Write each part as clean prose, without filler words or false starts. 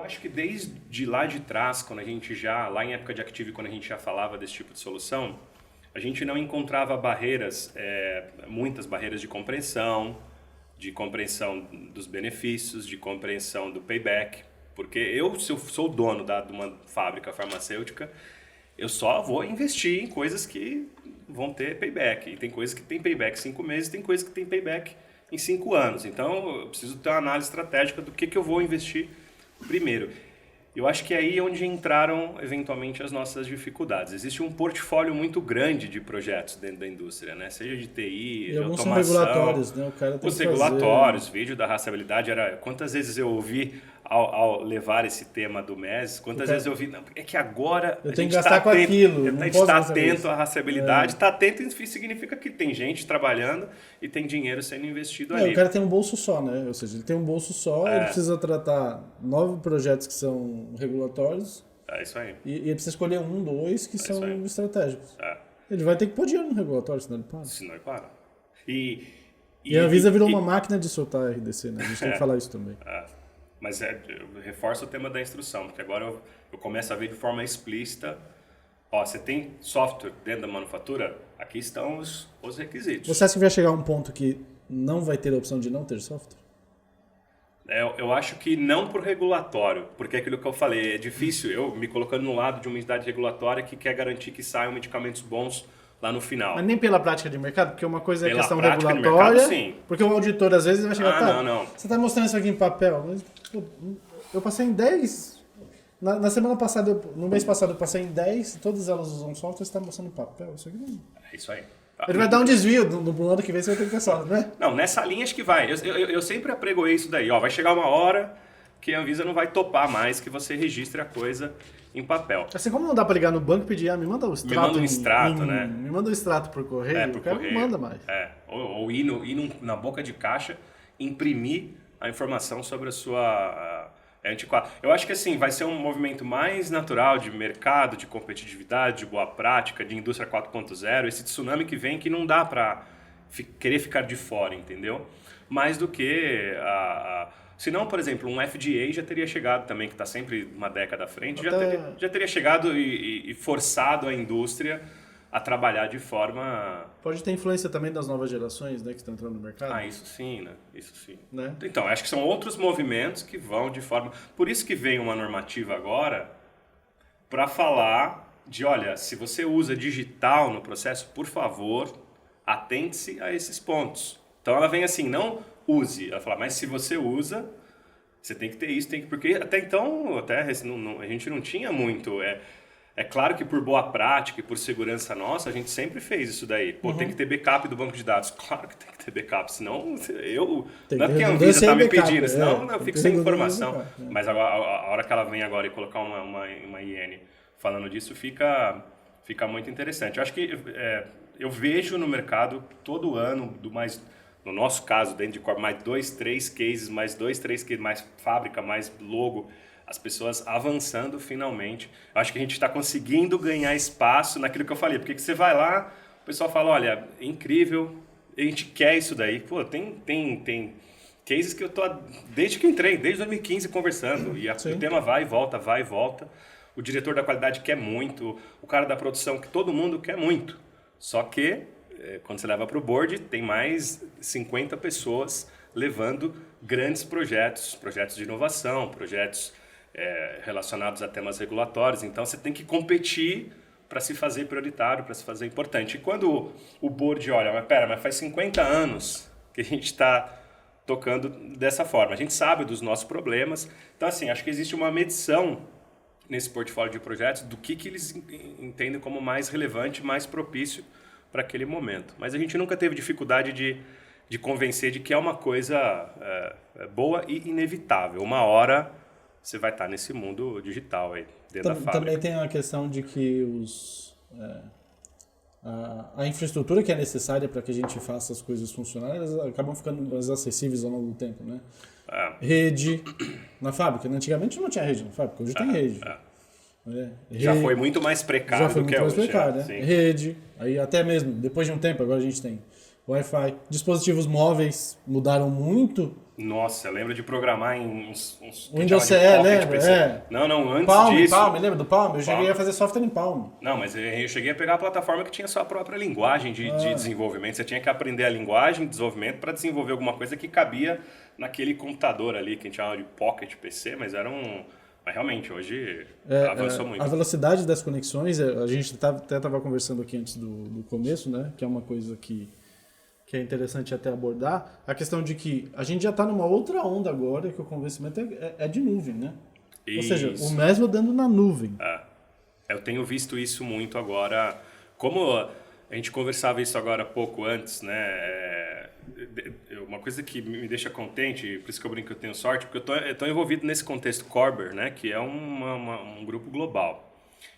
acho que desde lá de trás, quando a gente já, lá em época de Active, quando a gente já falava desse tipo de solução, a gente não encontrava barreiras, muitas barreiras de compreensão dos benefícios, de compreensão do payback, porque se eu sou o dono de uma fábrica farmacêutica, eu só vou investir em coisas que vão ter payback. E tem coisas que tem payback em 5 meses, tem coisas que tem payback em 5 anos. Então, eu preciso ter uma análise estratégica do que eu vou investir primeiro. Eu acho que aí é onde entraram, eventualmente, as nossas dificuldades. Existe um portfólio muito grande de projetos dentro da indústria, né? Seja de TI, de alguns automação. são regulatórios, né? O cara tem os que regulatórios, vídeo da rastreabilidade. Quantas vezes eu ouvi ao levar esse tema do MES, quantas vezes eu ouvi, não, é que agora eu a tenho gente que gastar está com aquilo. a gente está atento à rastreabilidade, está atento significa que tem gente trabalhando e tem dinheiro sendo investido ali. O cara tem um bolso só, né? Ou seja, ele tem um bolso só, ele precisa tratar 9 projetos que são regulatórios. É isso aí. E ele precisa escolher 1, 2 que são estratégicos. É. Ele vai ter que pôr dinheiro no regulatório, senão ele para. Senão ele para. E a Anvisa virou uma máquina de soltar RDC, né? A gente tem que falar isso também. Mas eu reforço o tema da instrução, porque agora eu começo a ver de forma explícita, você tem software dentro da manufatura, aqui estão os requisitos. Você acha que vai chegar a um ponto que não vai ter a opção de não ter software? Eu acho que não por regulatório, porque é aquilo que eu falei, é difícil eu me colocando no lado de uma entidade regulatória que quer garantir que saiam medicamentos bons lá no final. Mas nem pela prática de mercado, porque uma coisa é a questão regulatória, mercado, sim. porque o auditor às vezes vai chegar, não. Você está mostrando isso aqui em papel, mas pô, eu passei em 10, na semana passada, no mês passado eu passei em 10, todas elas usam software, você está mostrando papel, isso aqui não... É isso aí. Ele vai dar um desvio no ano que vem, você vai ter que pensar, né? Não, nessa linha acho que vai. Eu sempre apregoei isso daí. Vai chegar uma hora que a Anvisa não vai topar mais que você registre a coisa em papel. Assim como não dá para ligar no banco e pedir, me manda o extrato. Me manda um extrato, né? Me manda o extrato por correio, por o cara correio. não manda mais. Ou ir na boca de caixa, imprimir a informação sobre a sua... antiquado. Eu acho que assim, vai ser um movimento mais natural de mercado, de competitividade, de boa prática, de indústria 4.0, esse tsunami que vem que não dá para querer ficar de fora, entendeu? Mais do que se não, por exemplo, um FDA já teria chegado também, que está sempre uma década à frente, já teria chegado e forçado a indústria a trabalhar de forma... Pode ter influência também das novas gerações, né, que estão entrando no mercado? Isso sim, né? Isso sim. Né? Então, acho que são outros movimentos que vão de forma... Por isso que vem uma normativa agora para falar de, olha, se você usa digital no processo, por favor, atente-se a esses pontos. Então, ela vem assim, não use. Ela fala, mas se você usa, você tem que ter isso, porque até então, a gente não tinha muito... É claro que por boa prática e por segurança nossa, a gente sempre fez isso daí. Tem que ter backup do banco de dados. Claro que tem que ter backup, senão não é porque a Anvisa está me pedindo, senão eu fico sem informação. Mas a hora que ela vem agora e colocar uma IN falando disso, fica muito interessante. Eu acho que eu vejo no mercado todo ano, no nosso caso, dentro de Corp, mais 2, 3 cases, mais fábrica, mais logo, as pessoas avançando finalmente. Eu acho que a gente está conseguindo ganhar espaço naquilo que eu falei. Porque que você vai lá, o pessoal fala, olha, é incrível, a gente quer isso daí. Pô, tem cases que eu tô desde que entrei, desde 2015 conversando. E o tema vai e volta. O diretor da qualidade quer muito, o cara da produção, que todo mundo quer muito. Só que, quando você leva para o board, tem mais 50 pessoas levando grandes projetos de inovação, projetos relacionados a temas regulatórios. Então, você tem que competir para se fazer prioritário, para se fazer importante. E quando o board olha, mas faz 50 anos que a gente está tocando dessa forma. A gente sabe dos nossos problemas. Então, assim, acho que existe uma medição nesse portfólio de projetos do que eles entendem como mais relevante, mais propício para aquele momento. Mas a gente nunca teve dificuldade de convencer de que é uma coisa boa e inevitável. Uma hora você vai estar nesse mundo digital aí, dentro da fábrica. Também tem a questão de que a infraestrutura que é necessária para que a gente faça as coisas funcionarem, elas acabam ficando mais acessíveis ao longo do tempo, né? Rede na fábrica. Antigamente não tinha rede na fábrica, hoje tem rede. Já foi muito mais precário do que é hoje. Rede, aí até mesmo, depois de um tempo, agora a gente tem Wi-Fi. Dispositivos móveis mudaram muito. Nossa, eu lembro de programar em uns Windows CE, Pocket lembra? PC. É. Não, antes Palm, disso. Palm, lembra do Palm? Eu cheguei Palm. a fazer software em Palm. Não, mas eu cheguei a pegar a plataforma que tinha sua própria linguagem de desenvolvimento. Você tinha que aprender a linguagem de desenvolvimento para desenvolver alguma coisa que cabia naquele computador ali, que a gente chama de Pocket PC, mas era um... Mas realmente, hoje avançou muito. A velocidade das conexões, a gente até estava conversando aqui antes do começo, né? Que é uma coisa que é interessante até abordar. A questão de que a gente já está numa outra onda agora, que o convencimento é de nuvem, né? Ou seja, o MES rodando na nuvem. Eu tenho visto isso muito agora. Como a gente conversava isso agora pouco antes, né? Uma coisa que me deixa contente, por isso que eu brinco que eu tenho sorte, porque eu estou envolvido nesse contexto Corber, né? Que é um grupo global.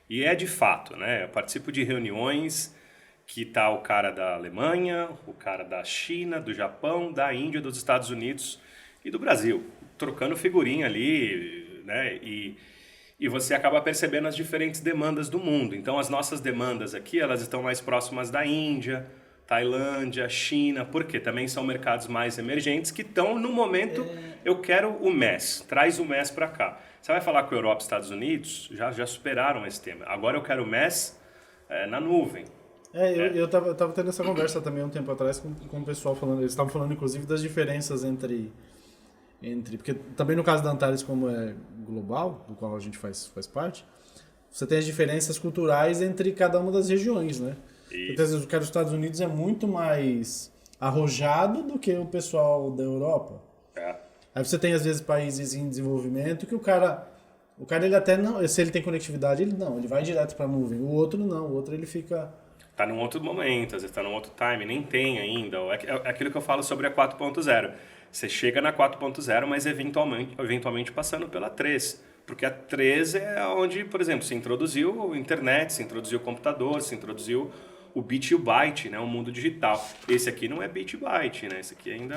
E é de fato, né? Eu participo de reuniões que tá o cara da Alemanha, o cara da China, do Japão, da Índia, dos Estados Unidos e do Brasil, trocando figurinha ali, né? E você acaba percebendo as diferentes demandas do mundo. Então, as nossas demandas aqui, elas estão mais próximas da Índia, Tailândia, China, porque também são mercados mais emergentes que estão, no momento, eu quero o MES, traz o MES para cá. Você vai falar com a Europa e Estados Unidos, já superaram esse tema. Agora eu quero o MES na nuvem. Eu tava tendo essa conversa também um tempo atrás com o pessoal falando, eles estavam falando inclusive das diferenças entre porque também no caso da Antares, como é global, do qual a gente faz parte, você tem as diferenças culturais entre cada uma das regiões, né? Porque, às vezes o cara dos Estados Unidos é muito mais arrojado do que o pessoal da Europa. Aí você tem às vezes países em desenvolvimento que o cara ele até não, se ele tem conectividade, ele vai direto para a nuvem. O outro não, o outro ele fica... Está num outro momento, às vezes está num outro time, nem tem ainda. É aquilo que eu falo sobre a 4.0. Você chega na 4.0, mas eventualmente passando pela 3. Porque a 3 é onde, por exemplo, se introduziu a internet, se introduziu o computador, se introduziu o bit e o byte, né, o mundo digital. Esse aqui não é bit e byte, né? Esse aqui ainda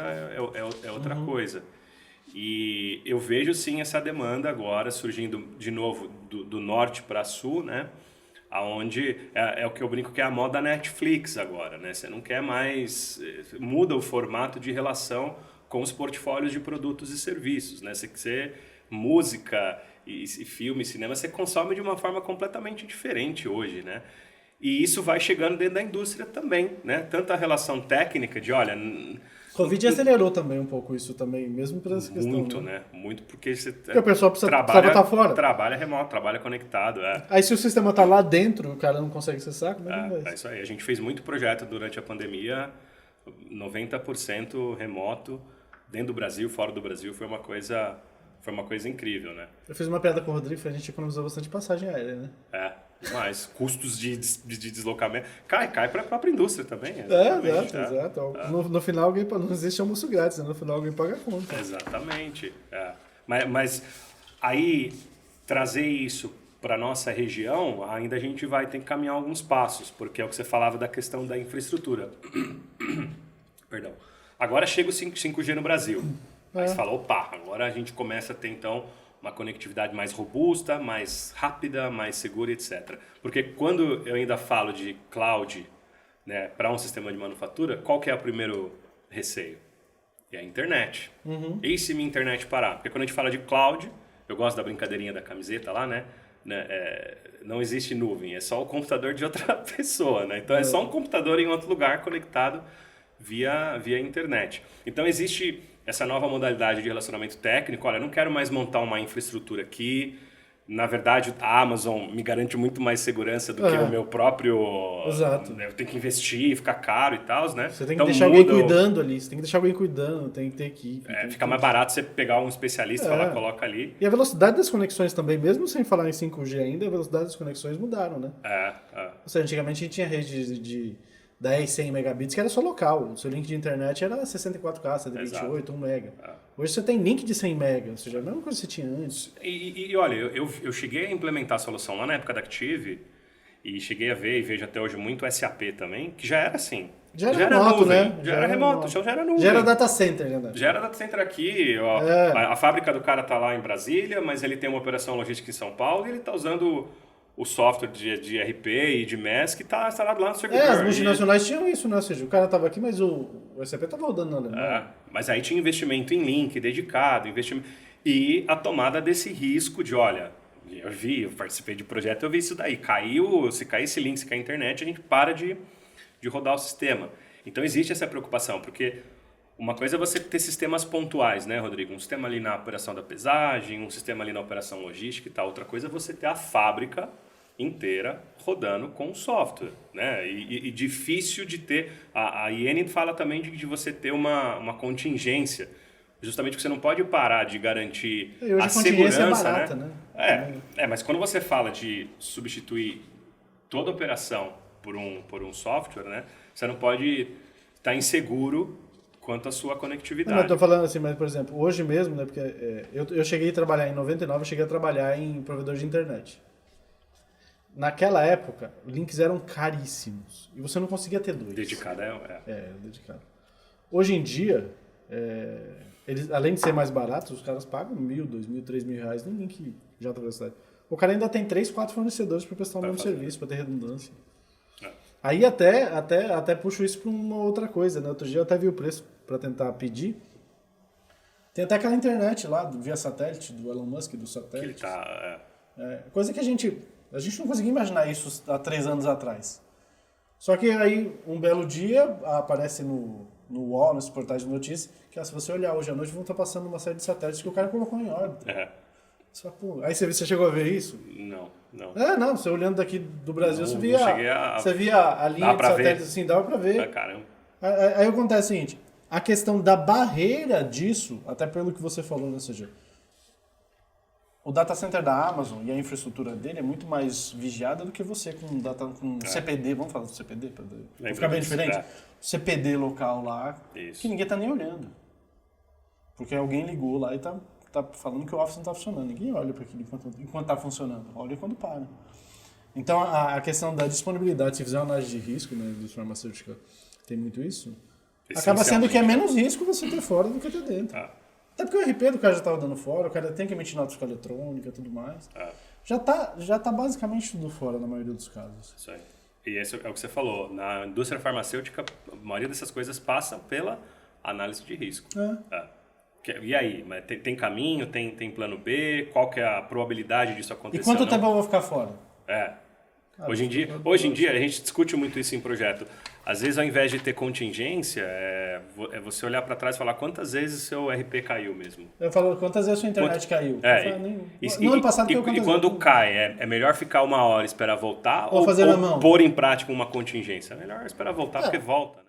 é outra coisa. E eu vejo sim essa demanda agora surgindo de novo do norte para sul, né? Aonde é o que eu brinco que é a moda Netflix agora, né? Você não quer mais... Muda o formato de relação com os portfólios de produtos e serviços, né? Você música e filme, cinema, você consome de uma forma completamente diferente hoje, né? E isso vai chegando dentro da indústria também, né? Tanto a relação técnica de, olha... Covid acelerou também um pouco isso também, mesmo por essa questão. Muito, né? Muito porque você o pessoal precisa estar fora. Trabalha remoto, trabalha conectado. Aí se o sistema está lá dentro, o cara não consegue acessar, como é que vai? É isso aí. A gente fez muito projeto durante a pandemia, 90% remoto, dentro do Brasil, fora do Brasil, foi uma coisa incrível, né? Eu fiz uma piada com o Rodrigo, a gente economizou bastante passagem aérea, né? Mas custos de deslocamento cai para a própria indústria também. Exato. No final alguém não existe almoço grátis, né? No final alguém paga a conta. Exatamente. Mas aí trazer isso para nossa região, ainda a gente vai ter que caminhar alguns passos, porque é o que você falava da questão da infraestrutura. Perdão. Agora chega o 5G no Brasil. Aí você fala, opa, agora a gente começa a ter então uma conectividade mais robusta, mais rápida, mais segura, etc. Porque quando eu ainda falo de cloud, né, para um sistema de manufatura, qual que é o primeiro receio? É a internet. E se minha internet parar? Porque quando a gente fala de cloud, eu gosto da brincadeirinha da camiseta lá, né? Não existe nuvem, é só o computador de outra pessoa, né? Então é só um computador em outro lugar conectado via internet. Então existe essa nova modalidade de relacionamento técnico. Olha, eu não quero mais montar uma infraestrutura aqui. Na verdade, a Amazon me garante muito mais segurança do que o meu próprio... Exato. Eu tenho que investir, ficar caro e tal, né? Você tem que deixar alguém cuidando ali. Você tem que deixar alguém cuidando, tem que ter equipe. Fica mais barato você pegar um especialista e falar, coloca ali. E a velocidade das conexões também, mesmo sem falar em 5G ainda, a velocidade das conexões mudaram, né? Ou seja, antigamente a gente tinha rede de 10, 100 megabits, que era só local. O seu link de internet era 64K, 128, 1 mega. Hoje você tem link de 100 mega, ou seja, a mesma coisa que você tinha antes. E olha, eu cheguei a implementar a solução lá na época da Active, e cheguei a ver, e vejo até hoje muito SAP também, que já era assim. Já era remoto, nuvem, né? Já era remoto, já era nuvem. Já era data center, né? Já era data center aqui, ó. A fábrica do cara tá lá em Brasília, mas ele tem uma operação logística em São Paulo, e ele tá usando o software de RP e de MES que está instalado lá no servidor. As multinacionais tinham isso, né? Ou seja, o cara estava aqui, mas o SAP estava rodando na Alemanha. Mas aí tinha investimento em link dedicado, investimento... E a tomada desse risco de, olha, eu participei de projeto, eu vi isso daí. Se cair esse link, se cair a internet, a gente para de rodar o sistema. Então existe essa preocupação, porque uma coisa é você ter sistemas pontuais, né, Rodrigo? Um sistema ali na operação da pesagem, um sistema ali na operação logística e tal. Outra coisa é você ter a fábrica inteira rodando com software, né? E difícil de ter... A IN fala também de você ter uma contingência, justamente porque você não pode parar de garantir a segurança, é barata, né? Mas quando você fala de substituir toda a operação por um software, né? Você não pode estar inseguro quanto à sua conectividade. Não, eu tô falando assim, mas por exemplo, hoje mesmo, né? Porque eu cheguei a trabalhar em 99, eu cheguei a trabalhar em provedor de internet. Naquela época, links eram caríssimos. E você não conseguia ter dois. Dedicado, dedicado. Hoje em dia, eles, além de ser mais baratos, os caras pagam R$1.000, R$2.000, R$3.000 num link de alta velocidade. O cara ainda tem 3, 4 fornecedores para prestar o mesmo serviço, para ter redundância. Aí até puxo isso para uma outra coisa, né? Outro dia eu até vi o preço para tentar pedir. Tem até aquela internet lá, via satélite, do Elon Musk, do satélite. Coisa que a gente não conseguia imaginar isso há 3 anos atrás. Só que aí, um belo dia, aparece no UOL, nos portais de notícias, que se você olhar hoje à noite, vão estar passando uma série de satélites que o cara colocou em órbita. Só, aí você chegou a ver isso? Não. Não, você olhando daqui do Brasil, você via a linha de satélites assim, dava pra ver. Caramba. Aí acontece o seguinte, a questão da barreira disso, até pelo que você falou, né, ou seja, o data center da Amazon e a infraestrutura dele é muito mais vigiada do que você com CPD, vamos falar do CPD? Pra ficar bem diferente. CPD local lá, que ninguém tá nem olhando. Porque alguém ligou lá e tá falando que o Office não tá funcionando. Ninguém olha para aquilo enquanto tá funcionando. Olha quando para. Então, a questão da disponibilidade, se fizer uma análise de risco, né, dos farmacêuticos tem muito isso, acaba sendo que é menos risco você ter fora do que ter dentro. Até porque o RP do cara já estava dando fora, o cara tem que emitir nota fiscal eletrônica e tudo mais. Já tá basicamente tudo fora na maioria dos casos. Isso aí. E esse é o que você falou. Na indústria farmacêutica, a maioria dessas coisas passa pela análise de risco. E aí? Mas tem caminho? Tem plano B? Qual que é a probabilidade disso acontecer? E quanto tempo eu vou ficar fora? Hoje em dia, a gente discute muito isso em projeto. Às vezes, ao invés de ter contingência, é você olhar para trás e falar quantas vezes seu RP caiu mesmo. Eu falo quantas vezes sua internet caiu. No ano passado caiu quantas vezes. E quando cai, é melhor ficar 1 hora e esperar voltar ou fazer na mão? Pôr em prática uma contingência? É melhor esperar voltar porque volta, né?